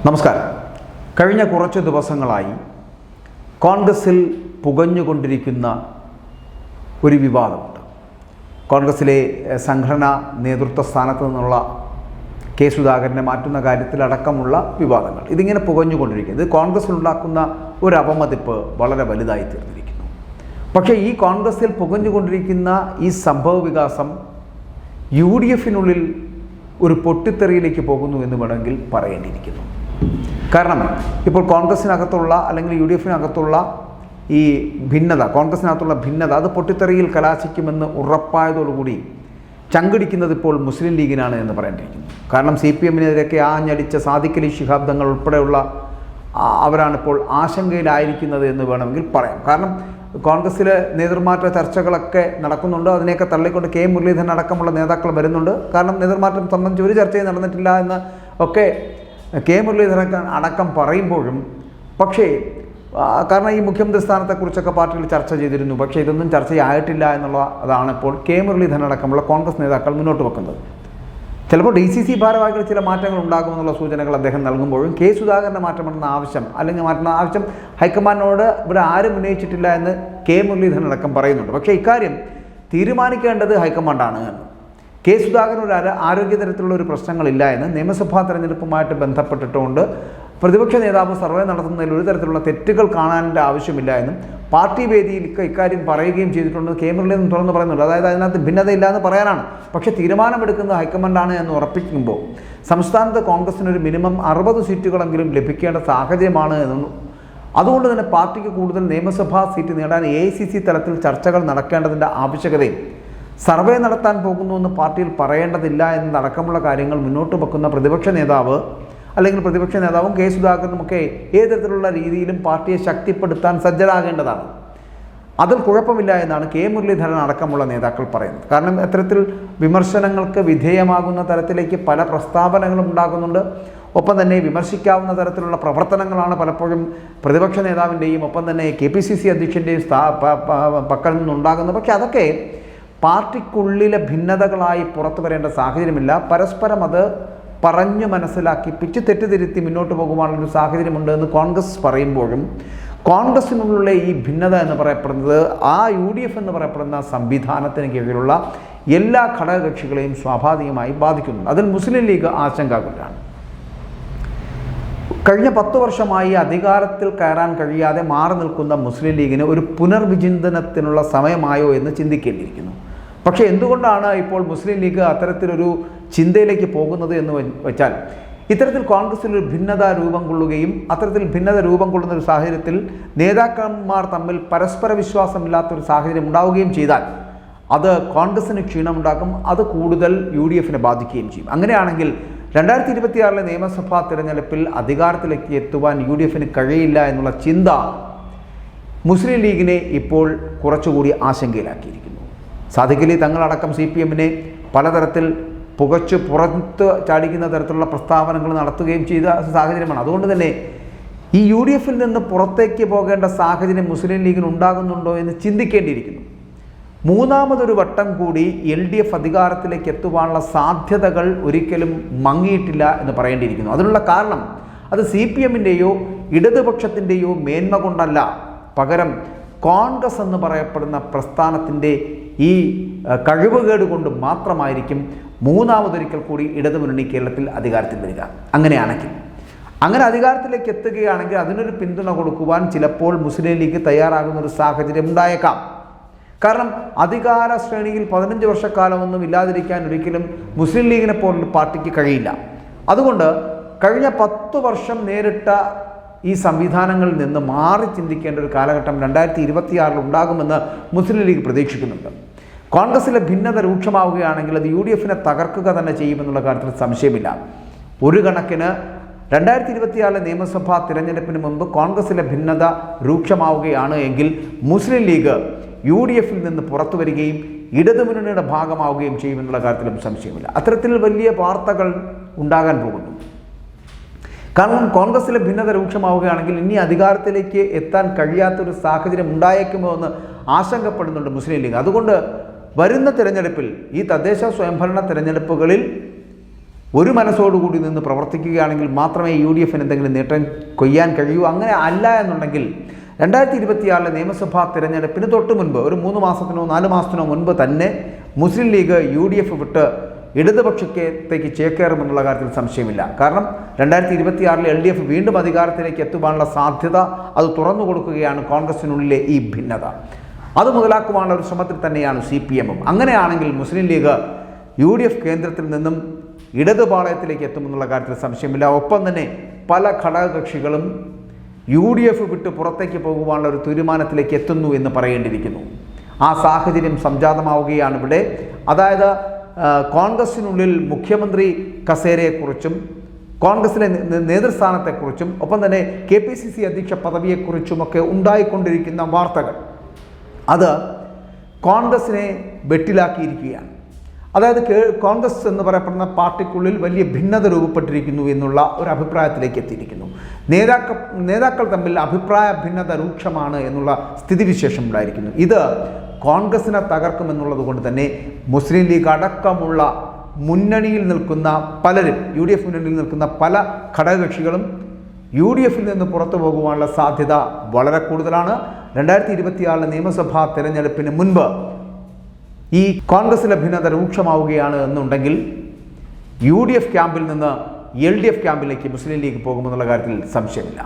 നമസ്കാരം. കഴിഞ്ഞ കുറച്ച് ദിവസങ്ങളായി കോൺഗ്രസിൽ പുകഞ്ഞുകൊണ്ടിരിക്കുന്ന ഒരു വിവാദമുണ്ട്. കോൺഗ്രസിലെ സംഘടനാ നേതൃത്വ സ്ഥാനത്ത് നിന്നുള്ള കെ സുധാകരനെ മാറ്റുന്ന കാര്യത്തിലടക്കമുള്ള വിവാദങ്ങൾ. ഇതിങ്ങനെ പുകഞ്ഞുകൊണ്ടിരിക്കുന്നത് കോൺഗ്രസിലുണ്ടാക്കുന്ന ഒരു അപമതിപ്പ് വളരെ വലുതായി തീർന്നിരിക്കുന്നു. പക്ഷേ ഈ കോൺഗ്രസിൽ പുകഞ്ഞുകൊണ്ടിരിക്കുന്ന ഈ സംഭവ വികാസം UDF-നുള്ളിൽ ഒരു പൊട്ടിത്തെറിയിലേക്ക് പോകുന്നു എന്ന് വേണമെങ്കിൽ പറയേണ്ടിയിരിക്കുന്നു. കാരണം ഇപ്പോൾ കോൺഗ്രസിനകത്തുള്ള അല്ലെങ്കിൽ UDF-നകത്തുള്ള ഈ ഭിന്നത, കോൺഗ്രസിനകത്തുള്ള ഭിന്നത അത് പൊട്ടിത്തെറിയിൽ കലാശിക്കുമെന്ന് ഉറപ്പായതോടുകൂടി ചങ്കിടിക്കുന്നത് ഇപ്പോൾ മുസ്ലിം ലീഗിനാണ് എന്ന് പറയേണ്ടിയിരിക്കുന്നു. കാരണം CPM-നെതിരെയൊക്കെ ആഞ്ഞടിച്ച സാദിഖ് അലി ശിഹാബ് തങ്ങൾ ഉൾപ്പെടെയുള്ള അവരാണിപ്പോൾ ആശങ്കയിലായിരിക്കുന്നത് എന്ന് വേണമെങ്കിൽ പറയാം. കാരണം കോൺഗ്രസ്സിലെ നേതൃമാറ്റ ചർച്ചകളൊക്കെ നടക്കുന്നുണ്ട്. അതിനെയൊക്കെ തള്ളിക്കൊണ്ട് കെ മുരളീധരൻ അടക്കമുള്ള നേതാക്കൾ വരുന്നുണ്ട്. കാരണം നേതൃമാറ്റം സംബന്ധിച്ച് ഒരു ചർച്ചയും നടന്നിട്ടില്ല എന്ന് ഒക്കെ കെ മുരളീധരൻ അടക്കം പറയുമ്പോഴും, പക്ഷേ കാരണം ഈ മുഖ്യമന്ത്രി സ്ഥാനത്തെക്കുറിച്ചൊക്കെ പാർട്ടിയിൽ ചർച്ച ചെയ്തിരുന്നു. പക്ഷേ ഇതൊന്നും ചർച്ചയായിട്ടില്ല അതാണ് ഇപ്പോൾ കെ മുരളീധരൻ അടക്കമുള്ള കോൺഗ്രസ് നേതാക്കൾ മുന്നോട്ട് വെക്കുന്നത്. ചിലപ്പോൾ DCC ഭാരവാഹികൾ ചില മാറ്റങ്ങൾ ഉണ്ടാകുമെന്നുള്ള സൂചനകൾ അദ്ദേഹം നൽകുമ്പോഴും കെ സുധാകരനെ മാറ്റണമെന്ന ആവശ്യം അല്ലെങ്കിൽ മാറ്റുന്ന ആവശ്യം ഹൈക്കമാൻഡിനോട് ഇവിടെ ആരും ഉന്നയിച്ചിട്ടില്ല എന്ന് കെ മുരളീധരൻ അടക്കം പറയുന്നുണ്ട്. പക്ഷേ ഇക്കാര്യം തീരുമാനിക്കേണ്ടത് ഹൈക്കമാൻഡാണ് എന്ന്. കെ സുധാകരൻ ഒരു ആരോഗ്യതരത്തിലുള്ള ഒരു പ്രശ്നങ്ങളില്ല എന്ന് നിയമസഭാ തെരഞ്ഞെടുപ്പുമായിട്ട് ബന്ധപ്പെട്ടിട്ടുകൊണ്ട് പ്രതിപക്ഷ നേതാവ് സർവേ നടത്തുന്നതിൽ ഒരു തരത്തിലുള്ള തെറ്റുകൾ കാണാനുള്ള ആവശ്യമില്ല എന്നും പാർട്ടി വേദിയിൽ ഇക്കാര്യം പറയുകയും ചെയ്തിട്ടുണ്ട്. കെ മുരളീധരൻ തുറന്ന് പറയുന്നുണ്ട്. അതായത് അതിനകത്ത് ഭിന്നതയില്ല എന്ന് പറയാനാണ്. പക്ഷേ തീരുമാനമെടുക്കുന്നത് ഹൈക്കമാൻഡാണ് എന്ന് ഉറപ്പിക്കുമ്പോൾ സംസ്ഥാനത്ത് കോൺഗ്രസിനൊരു മിനിമം 60 സീറ്റുകളെങ്കിലും ലഭിക്കേണ്ട സാഹചര്യമാണ് എന്നും അതുകൊണ്ട് തന്നെ പാർട്ടിക്ക് കൂടുതൽ നിയമസഭാ സീറ്റ് നേടാൻ AICC തലത്തിൽ ചർച്ചകൾ നടക്കേണ്ടതിൻ്റെ ആവശ്യകതയും സർവേ നടത്താൻ പോകുന്നുവെന്ന് പാർട്ടിയിൽ പറയേണ്ടതില്ല എന്നതടക്കമുള്ള കാര്യങ്ങൾ മുന്നോട്ട് വെക്കുന്ന പ്രതിപക്ഷ നേതാവും കെ സുധാകരനുമൊക്കെ ഏത് തരത്തിലുള്ള രീതിയിലും പാർട്ടിയെ ശക്തിപ്പെടുത്താൻ സജ്ജരാകേണ്ടതാണ്. അതിൽ കുഴപ്പമില്ല എന്നാണ് കെ മുരളീധരൻ അടക്കമുള്ള നേതാക്കൾ പറയുന്നത്. കാരണം അത്തരത്തിൽ വിമർശനങ്ങൾക്ക് വിധേയമാകുന്ന തരത്തിലേക്ക് പല പ്രസ്താവനകളും ഉണ്ടാകുന്നുണ്ട്. ഒപ്പം തന്നെ വിമർശിക്കാവുന്ന തരത്തിലുള്ള പ്രവർത്തനങ്ങളാണ് പലപ്പോഴും പ്രതിപക്ഷ നേതാവിൻ്റെയും ഒപ്പം തന്നെ KPCC അധ്യക്ഷൻ്റെയും പക്കൽ നിന്നുണ്ടാകുന്നത്. പക്ഷേ അതൊക്കെ പാർട്ടിക്കുള്ളിലെ ഭിന്നതകളായി പുറത്തു വരേണ്ട സാഹചര്യമില്ല. പരസ്പരം അത് പറഞ്ഞു മനസ്സിലാക്കി പിച്ച് തെറ്റിദ്ധരുത്തി മുന്നോട്ട് പോകുവാനുള്ളൊരു സാഹചര്യമുണ്ട് എന്ന് കോൺഗ്രസ് പറയുമ്പോഴും കോൺഗ്രസിനുള്ള ഈ ഭിന്നത എന്ന് പറയപ്പെടുന്നത് UDF എന്ന് പറയപ്പെടുന്ന സംവിധാനത്തിന് കീഴിലുള്ള എല്ലാ ഘടകകക്ഷികളെയും സ്വാഭാവികമായി ബാധിക്കുന്നുണ്ട്. അതിൽ മുസ്ലിം ലീഗ് ആശങ്കാകുലരാണ്. കഴിഞ്ഞ 10 വർഷമായി അധികാരത്തിൽ കയറാൻ കഴിയാതെ മാറി നിൽക്കുന്ന മുസ്ലിം ലീഗിന് ഒരു പുനർവിചിന്തനത്തിനുള്ള സമയമായോ എന്ന് ചിന്തിക്കേണ്ടിയിരിക്കുന്നു. പക്ഷേ എന്തുകൊണ്ടാണ് ഇപ്പോൾ മുസ്ലിം ലീഗ് അത്തരത്തിലൊരു ചിന്തയിലേക്ക് പോകുന്നത് എന്ന് വെച്ചാൽ ഇത്തരത്തിൽ കോൺഗ്രസിലൊരു ഭിന്നത രൂപം കൊള്ളുകയും അത്തരത്തിൽ ഭിന്നത രൂപം കൊള്ളുന്ന ഒരു സാഹചര്യത്തിൽ നേതാക്കന്മാർ തമ്മിൽ പരസ്പര വിശ്വാസമില്ലാത്തൊരു സാഹചര്യം ഉണ്ടാവുകയും ചെയ്താൽ അത് കോൺഗ്രസിന് ക്ഷീണമുണ്ടാക്കും. അത് കൂടുതൽ UDF-നെ ബാധിക്കുകയും ചെയ്യും. അങ്ങനെയാണെങ്കിൽ 2026 നിയമസഭാ തിരഞ്ഞെടുപ്പിൽ അധികാരത്തിലേക്ക് എത്തുവാൻ UDF-ന് കഴിയില്ല എന്നുള്ള ചിന്ത മുസ്ലിം ലീഗിനെ ഇപ്പോൾ കുറച്ചുകൂടി ആശങ്കയിലാക്കിയിരിക്കുന്നു. സാദിഖ് അലി തങ്ങളടക്കം CPM-നെ പലതരത്തിൽ പുകച്ച് പുറത്ത് ചാടിക്കുന്ന തരത്തിലുള്ള പ്രസ്താവനകൾ നടത്തുകയും ചെയ്ത സാഹചര്യമാണ്. അതുകൊണ്ട് തന്നെ ഈ UDF-ൽ നിന്ന് പുറത്തേക്ക് പോകേണ്ട സാഹചര്യം മുസ്ലിം ലീഗിന് ഉണ്ടാകുന്നുണ്ടോ എന്ന് ചിന്തിക്കേണ്ടിയിരിക്കുന്നു. മൂന്നാമതൊരു വട്ടം കൂടി LDF അധികാരത്തിലേക്ക് എത്തുവാനുള്ള സാധ്യതകൾ ഒരിക്കലും മങ്ങിയിട്ടില്ല എന്ന് പറയേണ്ടിയിരിക്കുന്നു. അതിനുള്ള കാരണം അത് CPM-ൻ്റെയോ ഇടതുപക്ഷത്തിൻ്റെയോ മേന്മ കൊണ്ടല്ല, പകരം കോൺഗ്രസ് എന്ന് പറയപ്പെടുന്ന പ്രസ്ഥാനത്തിൻ്റെ ഈ കഴിവുകേട് കൊണ്ട് മാത്രമായിരിക്കും മൂന്നാമതൊരിക്കൽ കൂടി ഇടതുമുന്നണി കേരളത്തിൽ അധികാരത്തിൽ വരിക. അങ്ങനെ അധികാരത്തിലേക്ക് എത്തുകയാണെങ്കിൽ അതിനൊരു പിന്തുണ കൊടുക്കുവാൻ ചിലപ്പോൾ മുസ്ലിം ലീഗ് തയ്യാറാകുന്ന ഒരു സാഹചര്യം ഉണ്ടായേക്കാം. കാരണം അധികാര ശ്രേണിയിൽ 15 വർഷക്കാലമൊന്നും ഇല്ലാതിരിക്കാൻ ഒരിക്കലും മുസ്ലിം ലീഗിനെ പോലുള്ള പാർട്ടിക്ക് കഴിയില്ല. അതുകൊണ്ട് കഴിഞ്ഞ 10 വർഷം നേരിട്ട ഈ സംവിധാനങ്ങളിൽ നിന്ന് മാറി ചിന്തിക്കേണ്ട ഒരു കാലഘട്ടം 2026 ഉണ്ടാകുമെന്ന് മുസ്ലിം ലീഗ് പ്രതീക്ഷിക്കുന്നുണ്ട്. കോൺഗ്രസിലെ ഭിന്നത രൂക്ഷമാവുകയാണെങ്കിൽ അത് UDF-നെ തകർക്കുക തന്നെ ചെയ്യുമെന്നുള്ള കാര്യത്തിൽ സംശയമില്ല. ഒരു കണക്കിന് 2026 നിയമസഭാ തിരഞ്ഞെടുപ്പിന് മുമ്പ് കോൺഗ്രസിലെ ഭിന്നത രൂക്ഷമാവുകയാണ് എങ്കിൽ മുസ്ലിം ലീഗ് UDF-ൽ നിന്ന് പുറത്തു വരികയും ഇടതുമുന്നണിയുടെ ഭാഗമാവുകയും ചെയ്യുമെന്നുള്ള കാര്യത്തിലും സംശയമില്ല. അത്തരത്തിൽ വലിയ വാർത്തകൾ ഉണ്ടാകാൻ പോകുന്നു. കാരണം കോൺഗ്രസിലെ ഭിന്നത രൂക്ഷമാവുകയാണെങ്കിൽ ഇനി അധികാരത്തിലേക്ക് എത്താൻ കഴിയാത്തൊരു സാഹചര്യം ഉണ്ടായേക്കുമോ എന്ന് ആശങ്കപ്പെടുന്നുണ്ട് മുസ്ലിം ലീഗ്. അതുകൊണ്ട് വരുന്ന തിരഞ്ഞെടുപ്പിൽ ഈ തദ്ദേശ സ്വയംഭരണ തിരഞ്ഞെടുപ്പുകളിൽ ഒരു മനസ്സോടുകൂടി നിന്ന് പ്രവർത്തിക്കുകയാണെങ്കിൽ മാത്രമേ UDF എന്തെങ്കിലും നേട്ടം കൊയ്യാൻ കഴിയൂ. അങ്ങനെ അല്ല എന്നുണ്ടെങ്കിൽ 2026 നിയമസഭാ തിരഞ്ഞെടുപ്പിന് തൊട്ട് മുൻപ് ഒരു 3 മാസത്തിനോ 4 മാസത്തിനോ മുൻപ് തന്നെ മുസ്ലിം ലീഗ് UDF വിട്ട് ഇടതുപക്ഷത്തേക്ക് ചേക്കേറുമെന്നുള്ള കാര്യത്തിൽ സംശയമില്ല. കാരണം 2026 LDF വീണ്ടും അധികാരത്തിലേക്ക് എത്തുവാനുള്ള സാധ്യത അത് തുറന്നു കൊടുക്കുകയാണ് കോൺഗ്രസിനുള്ളിലെ ഈ ഭിന്നത. അത് മുതലാക്കുവാനുള്ള ഒരു ശ്രമത്തിൽ തന്നെയാണ് CPM. അങ്ങനെയാണെങ്കിൽ മുസ്ലിം ലീഗ് UDF കേന്ദ്രത്തിൽ നിന്നും ഇടതുപാളയത്തിലേക്ക് എത്തുമെന്നുള്ള കാര്യത്തിൽ സംശയമില്ല. ഒപ്പം തന്നെ പല ഘടകകക്ഷികളും UDF വിട്ട് പുറത്തേക്ക് പോകുവാനുള്ള ഒരു തീരുമാനത്തിലേക്ക് എത്തുന്നു എന്ന് പറയേണ്ടിയിരിക്കുന്നു. ആ സാഹചര്യം സംജാതമാവുകയാണ് ഇവിടെ. അതായത് കോൺഗ്രസിനുള്ളിൽ മുഖ്യമന്ത്രി കസേരയെക്കുറിച്ചും കോൺഗ്രസിലെ നേതൃസ്ഥാനത്തെക്കുറിച്ചും ഒപ്പം തന്നെ KPCC അധ്യക്ഷ പദവിയെക്കുറിച്ചുമൊക്കെ ഉണ്ടായിക്കൊണ്ടിരിക്കുന്ന വാർത്തകൾ അത് കോൺഗ്രസിനെ വെട്ടിലാക്കിയിരിക്കുകയാണ്. അതായത് കോൺഗ്രസ് എന്ന് പറയപ്പെടുന്ന പാർട്ടിക്കുള്ളിൽ വലിയ ഭിന്നത രൂപപ്പെട്ടിരിക്കുന്നു എന്നുള്ള ഒരു അഭിപ്രായത്തിലേക്ക് എത്തിയിരിക്കുന്നു. നേതാക്കൾ തമ്മിൽ അഭിപ്രായ ഭിന്നത രൂക്ഷമാണ് എന്നുള്ള സ്ഥിതിവിശേഷം ഉണ്ടായിരിക്കുന്നു. ഇത് കോൺഗ്രസിനെ തകർക്കുമെന്നുള്ളത് കൊണ്ട് തന്നെ മുസ്ലിം ലീഗ് അടക്കമുള്ള മുന്നണിയിൽ നിൽക്കുന്ന പലരും UDF മുന്നണിയിൽ നിൽക്കുന്ന പല ഘടകകക്ഷികളും UDFിൽ നിന്ന് പുറത്തു പോകുവാനുള്ള സാധ്യത വളരെ കൂടുതലാണ്. 2026 നിയമസഭാ തിരഞ്ഞെടുപ്പിന് മുൻപ് ഈ കോൺഗ്രസിലെ ഭിന്നത രൂക്ഷമാവുകയാണ് എന്നുണ്ടെങ്കിൽ UDF ക്യാമ്പിൽ നിന്ന് LDF ക്യാമ്പിലേക്ക് മുസ്ലിം ലീഗ് പോകുമെന്നുള്ള കാര്യത്തിൽ സംശയമില്ല.